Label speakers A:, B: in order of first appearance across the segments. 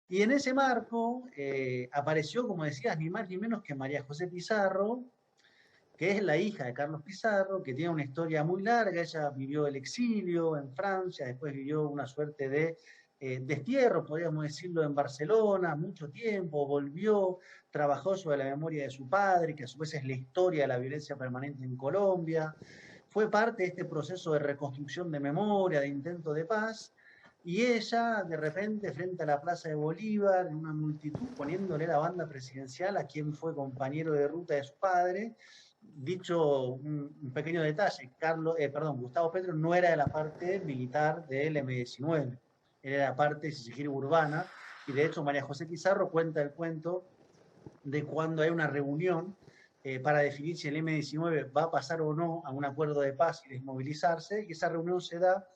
A: Y en ese marco apareció, como decías, ni más ni menos que María José Pizarro, que es la hija de Carlos Pizarro, que tiene una historia muy larga. Ella vivió el exilio en Francia, después vivió una suerte de destierro, podríamos decirlo, en Barcelona, mucho tiempo, volvió, trabajó sobre la memoria de su padre, que a su vez es la historia de la violencia permanente en Colombia, fue parte de este proceso de reconstrucción de memoria, de intento de paz, y ella, de repente, frente a la Plaza de Bolívar, en una multitud, poniéndole la banda presidencial a quien fue compañero de ruta de su padre. Dicho un pequeño detalle, Gustavo Petro no era de la parte militar del M-19, era de la parte, si se quiere, urbana, y de hecho María José Pizarro cuenta el cuento de cuando hay una reunión para definir si el M-19 va a pasar o no a un acuerdo de paz y desmovilizarse, y esa reunión se da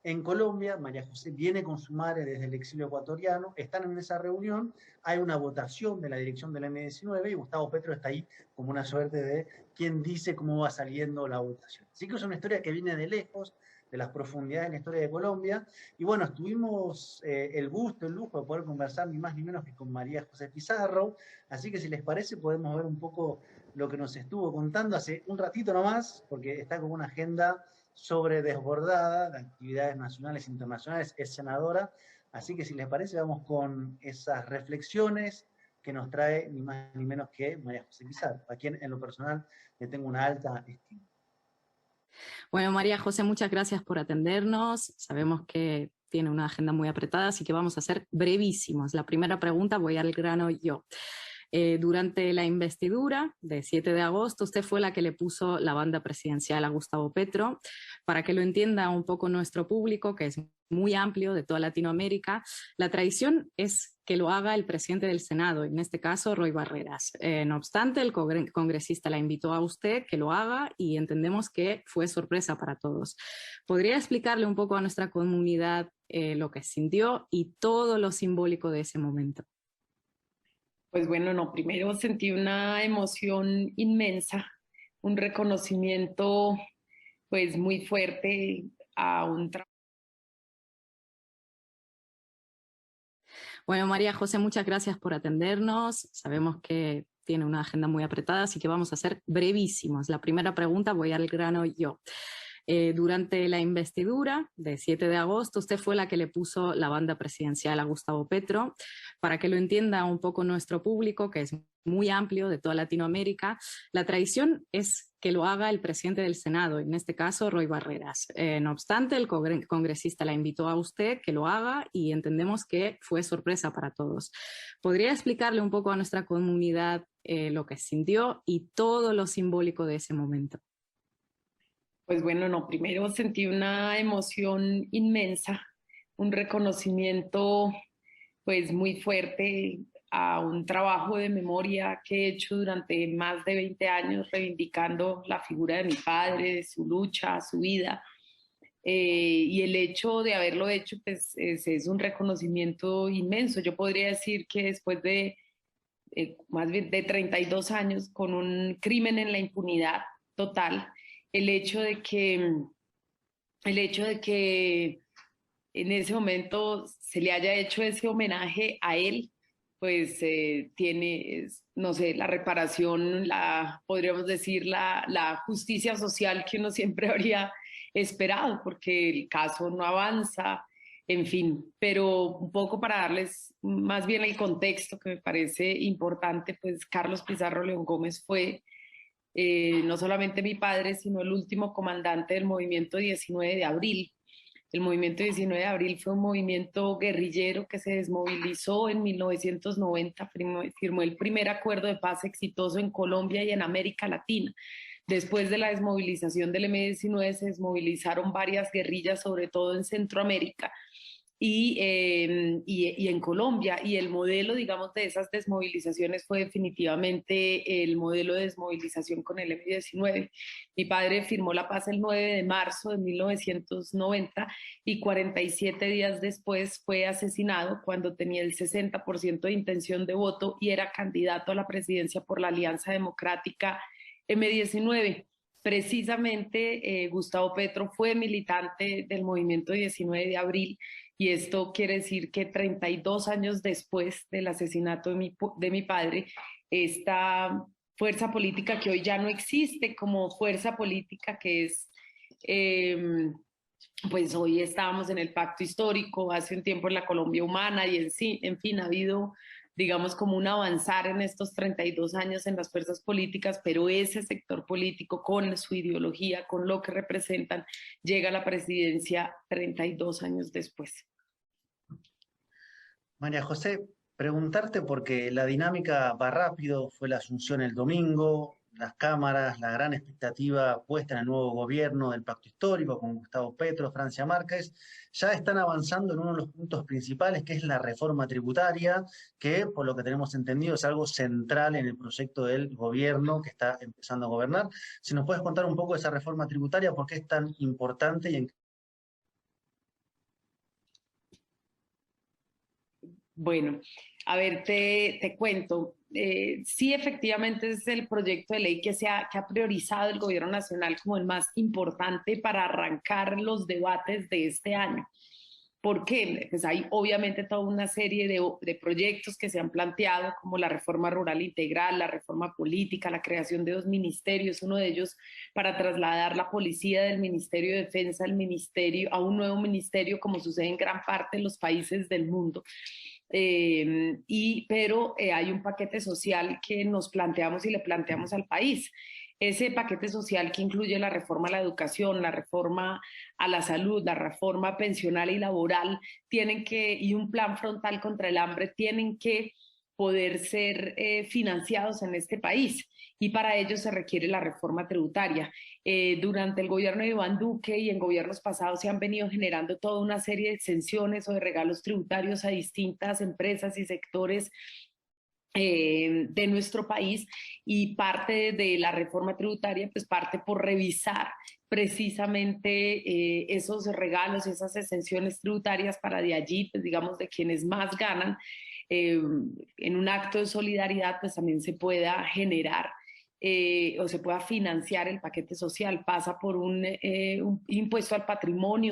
A: en Colombia. María José viene con su madre desde el exilio ecuatoriano, están en esa reunión, hay una votación de la dirección del M-19 y Gustavo Petro está ahí como una suerte de quien dice cómo va saliendo la votación. Así que es una historia que viene de lejos, de las profundidades de la historia de Colombia, y bueno, tuvimos el gusto, el lujo de poder conversar ni más ni menos que con María José Pizarro, así que si les parece podemos ver un poco lo que nos estuvo contando hace un ratito nomás, porque está con una agenda sobre desbordada de actividades nacionales e internacionales, es senadora, así que si les parece vamos con esas reflexiones que nos trae ni más ni menos que María José Pizarro, a quien en lo personal le tengo una alta estima.
B: Bueno, María José, muchas gracias por atendernos. Sabemos que tiene una agenda muy apretada, así que vamos a ser brevísimos. La primera pregunta, voy al grano yo. Durante la investidura de 7 de agosto, usted fue la que le puso la banda presidencial a Gustavo Petro. Para que lo entienda un poco nuestro público, que es muy amplio de toda Latinoamérica, la tradición es que lo haga el presidente del Senado, en este caso Roy Barreras. No obstante, el congresista la invitó a usted que lo haga y entendemos que fue sorpresa para todos. ¿Podría explicarle un poco a nuestra comunidad lo que sintió y todo lo simbólico de ese momento?
C: Pues bueno, no, primero sentí una emoción inmensa, un reconocimiento pues muy fuerte a un trabajo.
B: Bueno, María José, muchas gracias por atendernos. Sabemos que tiene una agenda muy apretada, así que vamos a ser brevísimos. La primera pregunta, voy al grano yo. Durante la investidura de 7 de agosto, usted fue la que le puso la banda presidencial a Gustavo Petro. Para que lo entienda un poco nuestro público, que es muy amplio de toda Latinoamérica, la tradición es que lo haga el presidente del Senado, en este caso Roy Barreras. No obstante, el congresista la invitó a usted que lo haga y entendemos que fue sorpresa para todos. ¿Podría explicarle un poco a nuestra comunidad lo que sintió y todo lo simbólico de ese momento?
C: Pues bueno, no, primero sentí una emoción inmensa, un reconocimiento pues muy fuerte a un trabajo de memoria que he hecho durante más de 20 años reivindicando la figura de mi padre, de su lucha, su vida. Y el hecho de haberlo hecho pues es un reconocimiento inmenso. Yo podría decir que después de más bien de 32 años con un crimen en la impunidad total, el hecho de que, el hecho de que en ese momento se le haya hecho ese homenaje a él, pues tiene, no sé, la reparación, podríamos decir, la justicia social que uno siempre habría esperado, porque el caso no avanza, en fin, pero un poco para darles más bien el contexto que me parece importante, pues Carlos Pizarro León Gómez fue no solamente mi padre, sino el último comandante del movimiento 19 de abril. El movimiento 19 de abril fue un movimiento guerrillero que se desmovilizó en 1990, firmó el primer acuerdo de paz exitoso en Colombia y en América Latina. Después de la desmovilización del M-19 se desmovilizaron varias guerrillas, sobre todo en Centroamérica y en Colombia. Y el modelo, digamos, de esas desmovilizaciones fue definitivamente el modelo de desmovilización con el M-19. Mi padre firmó la paz el 9 de marzo de 1990 y 47 días después fue asesinado cuando tenía el 60% de intención de voto y era candidato a la presidencia por la Alianza Democrática M-19. Precisamente Gustavo Petro fue militante del movimiento 19 de abril y esto quiere decir que 32 años después del asesinato de mi padre, esta fuerza política que hoy ya no existe como fuerza política, que es, pues hoy estábamos en el pacto histórico, hace un tiempo en la Colombia humana, y en fin, ha habido, digamos, como un avanzar en estos 32 años en las fuerzas políticas, pero ese sector político con su ideología, con lo que representan, llega a la presidencia 32 años después.
A: María José, preguntarte porque la dinámica va rápido, fue la asunción el domingo, las cámaras, la gran expectativa puesta en el nuevo gobierno del pacto histórico con Gustavo Petro, Francia Márquez, ya están avanzando en uno de los puntos principales, que es la reforma tributaria, que por lo que tenemos entendido es algo central en el proyecto del gobierno que está empezando a gobernar. Si nos puedes contar un poco de esa reforma tributaria, por qué es tan importante y en
C: Bueno, a ver, te cuento. Sí, efectivamente es el proyecto de ley que ha priorizado el gobierno nacional como el más importante para arrancar los debates de este año. ¿Por qué? Pues hay obviamente toda una serie de proyectos que se han planteado, como la reforma rural integral, la reforma política, la creación de 2 ministerios, uno de ellos para trasladar la policía del Ministerio de Defensa a un nuevo ministerio, como sucede en gran parte de los países del mundo. Pero hay un paquete social que nos planteamos y le planteamos al país. Ese paquete social que incluye la reforma a la educación, la reforma a la salud, la reforma pensional y laboral, y un plan frontal contra el hambre, tienen que poder ser financiados en este país. Y para ello se requiere la reforma tributaria. Durante el gobierno de Iván Duque y en gobiernos pasados se han venido generando toda una serie de exenciones o de regalos tributarios a distintas empresas y sectores de nuestro país, y parte de la reforma tributaria pues parte por revisar precisamente esos regalos, esas exenciones tributarias para de allí, pues digamos, de quienes más ganan, en un acto de solidaridad pues también se pueda generar o se pueda financiar el paquete social. Pasa por un impuesto al patrimonio,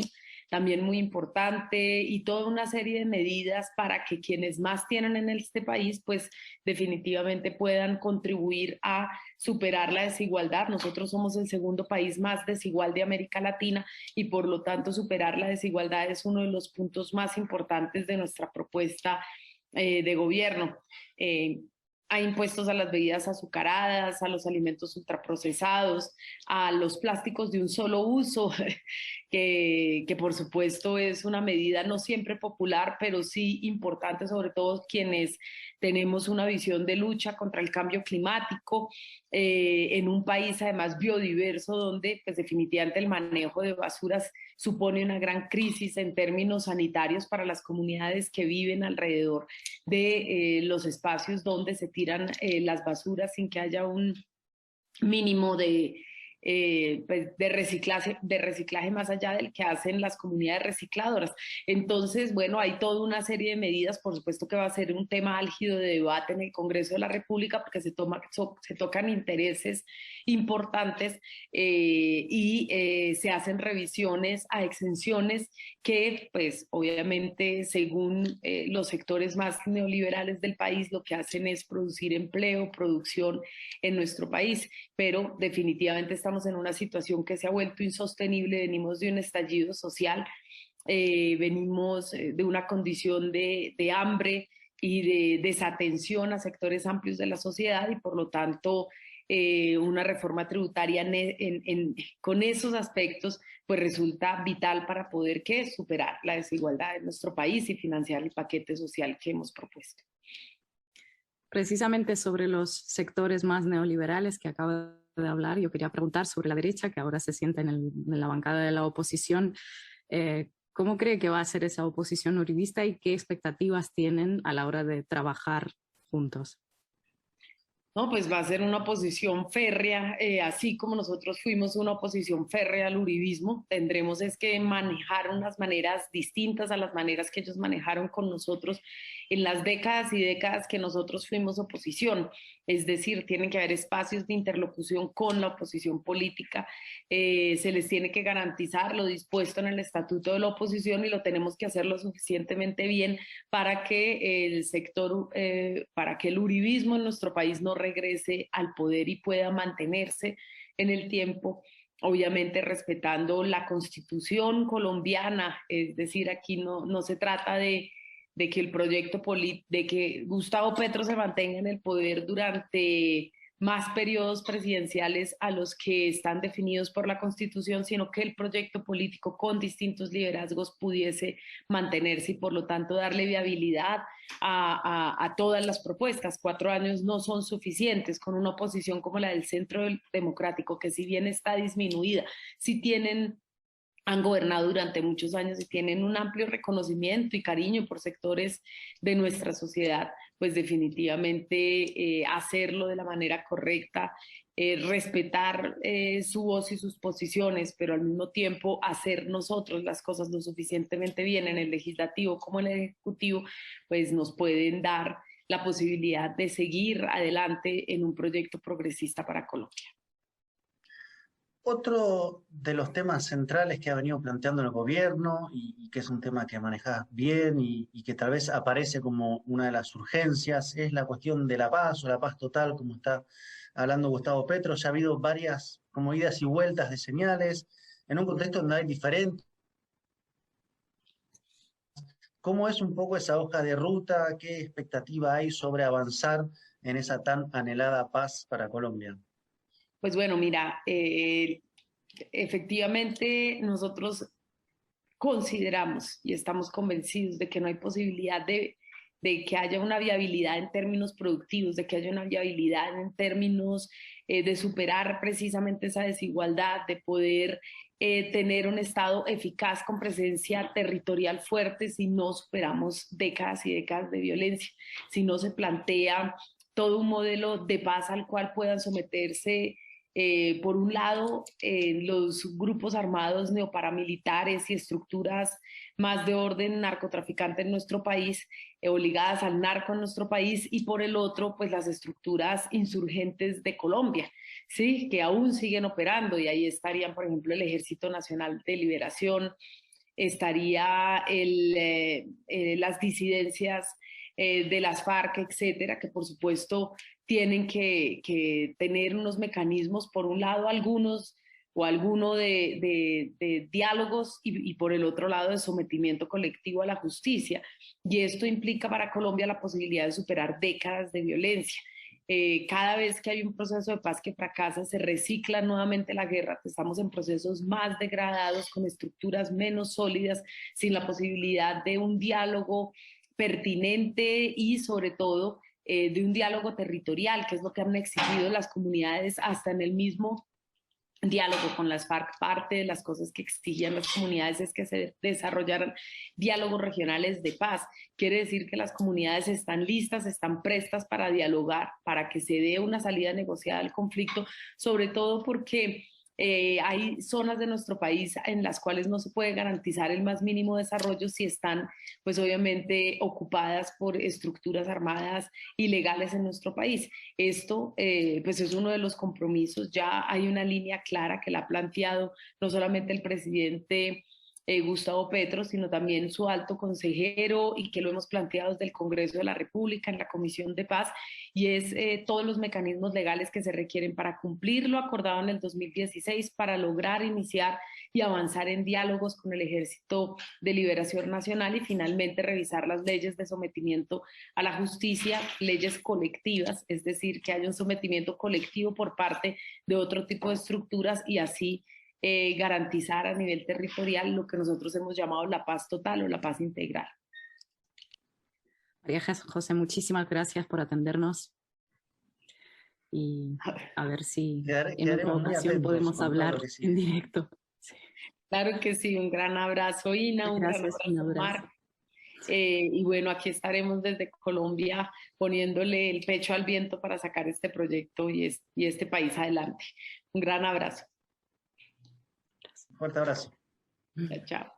C: también muy importante, y toda una serie de medidas para que quienes más tienen en este país, pues definitivamente puedan contribuir a superar la desigualdad. Nosotros somos el segundo país más desigual de América Latina y por lo tanto superar la desigualdad es uno de los puntos más importantes de nuestra propuesta de gobierno. Hay impuestos a las bebidas azucaradas, a los alimentos ultraprocesados, a los plásticos de un solo uso, que por supuesto es una medida no siempre popular, pero sí importante, sobre todo quienes tenemos una visión de lucha contra el cambio climático, en un país además biodiverso, donde pues definitivamente el manejo de basuras supone una gran crisis en términos sanitarios para las comunidades que viven alrededor de los espacios donde se tiran las basuras sin que haya un mínimo pues de reciclaje más allá del que hacen las comunidades recicladoras. Entonces, bueno, hay toda una serie de medidas, por supuesto que va a ser un tema álgido de debate en el Congreso de la República, porque se tocan intereses importantes y se hacen revisiones a exenciones que, pues, obviamente, según los sectores más neoliberales del país, lo que hacen es producir empleo, producción en nuestro país, pero definitivamente estamos en una situación que se ha vuelto insostenible. Venimos de un estallido social, venimos de una condición de hambre y de desatención a sectores amplios de la sociedad, y por lo tanto una reforma tributaria con esos aspectos pues resulta vital para poder superar la desigualdad en nuestro país y financiar el paquete social que hemos propuesto.
B: Precisamente sobre los sectores más neoliberales que acaba de hablar, yo quería preguntar sobre la derecha, que ahora se sienta en la bancada de la oposición. ¿Cómo cree que va a ser esa oposición uribista y qué expectativas tienen a la hora de trabajar juntos?
C: No, pues va a ser una oposición férrea, así como nosotros fuimos una oposición férrea al uribismo. Tendremos es que manejar unas maneras distintas a las maneras que ellos manejaron con nosotros en las décadas y décadas que nosotros fuimos oposición. Es decir, tienen que haber espacios de interlocución con la oposición política, se les tiene que garantizar lo dispuesto en el estatuto de la oposición y lo tenemos que hacer lo suficientemente bien para que el sector, para que el uribismo en nuestro país no regrese al poder y pueda mantenerse en el tiempo, obviamente respetando la Constitución colombiana. Es decir, aquí no se trata de que el proyecto de que Gustavo Petro se mantenga en el poder durante más periodos presidenciales a los que están definidos por la Constitución, sino que el proyecto político con distintos liderazgos pudiese mantenerse y por lo tanto darle viabilidad a todas las propuestas. 4 años no son suficientes con una oposición como la del Centro Democrático, que si bien está disminuida, sí han gobernado durante muchos años y tienen un amplio reconocimiento y cariño por sectores de nuestra sociedad, pues definitivamente hacerlo de la manera correcta, respetar su voz y sus posiciones, pero al mismo tiempo hacer nosotros las cosas lo suficientemente bien en el legislativo como en el ejecutivo, pues nos pueden dar la posibilidad de seguir adelante en un proyecto progresista para Colombia.
A: Otro de los temas centrales que ha venido planteando el gobierno y que es un tema que manejás bien y que tal vez aparece como una de las urgencias es la cuestión de la paz o la paz total, como está hablando Gustavo Petro. Ya ha habido varias como idas y vueltas de señales en un contexto donde hay diferentes. ¿Cómo es un poco esa hoja de ruta? ¿Qué expectativa hay sobre avanzar en esa tan anhelada paz para Colombia?
C: Pues bueno, mira, efectivamente nosotros consideramos y estamos convencidos de que no hay posibilidad de que haya una viabilidad en términos productivos, de que haya una viabilidad en términos de superar precisamente esa desigualdad, de poder tener un Estado eficaz con presencia territorial fuerte si no superamos décadas y décadas de violencia, si no se plantea todo un modelo de paz al cual puedan someterse por un lado, los grupos armados neoparamilitares y estructuras más de orden narcotraficante en nuestro país, ligadas al narco en nuestro país, y por el otro, pues las estructuras insurgentes de Colombia, ¿sí? Que aún siguen operando, y ahí estarían, por ejemplo, el Ejército Nacional de Liberación, estaría las disidencias de las FARC, etcétera, que por supuesto tienen que tener unos mecanismos, por un lado algunos o alguno de diálogos y por el otro lado de sometimiento colectivo a la justicia. Y esto implica para Colombia la posibilidad de superar décadas de violencia. Cada vez que hay un proceso de paz que fracasa, se recicla nuevamente la guerra, estamos en procesos más degradados, con estructuras menos sólidas, sin la posibilidad de un diálogo pertinente y sobre todo de un diálogo territorial, que es lo que han exigido las comunidades hasta en el mismo diálogo con las FARC. Parte de las cosas que exigían las comunidades es que se desarrollaran diálogos regionales de paz. Quiere decir que las comunidades están listas, están prestas para dialogar, para que se dé una salida negociada al conflicto, sobre todo porque hay zonas de nuestro país en las cuales no se puede garantizar el más mínimo desarrollo si están, pues obviamente, ocupadas por estructuras armadas ilegales en nuestro país. Esto, pues es uno de los compromisos. Ya hay una línea clara que la ha planteado no solamente el presidente Gustavo Petro, sino también su alto consejero, y que lo hemos planteado desde el Congreso de la República en la Comisión de Paz, y es todos los mecanismos legales que se requieren para cumplir lo acordado en el 2016, para lograr iniciar y avanzar en diálogos con el Ejército de Liberación Nacional y finalmente revisar las leyes de sometimiento a la justicia, leyes colectivas, es decir, que haya un sometimiento colectivo por parte de otro tipo de estructuras y así garantizar a nivel territorial lo que nosotros hemos llamado la paz total o la paz integral.
B: María José, muchísimas gracias por atendernos y a ver si en otra ocasión podemos hablar en directo.
C: Sí. Claro que sí, un gran abrazo, Ina, un gran abrazo, Mar. Y bueno, aquí estaremos desde Colombia poniéndole el pecho al viento para sacar este proyecto y este país adelante. Un gran abrazo.
A: Fuerte abrazo.
C: Chao.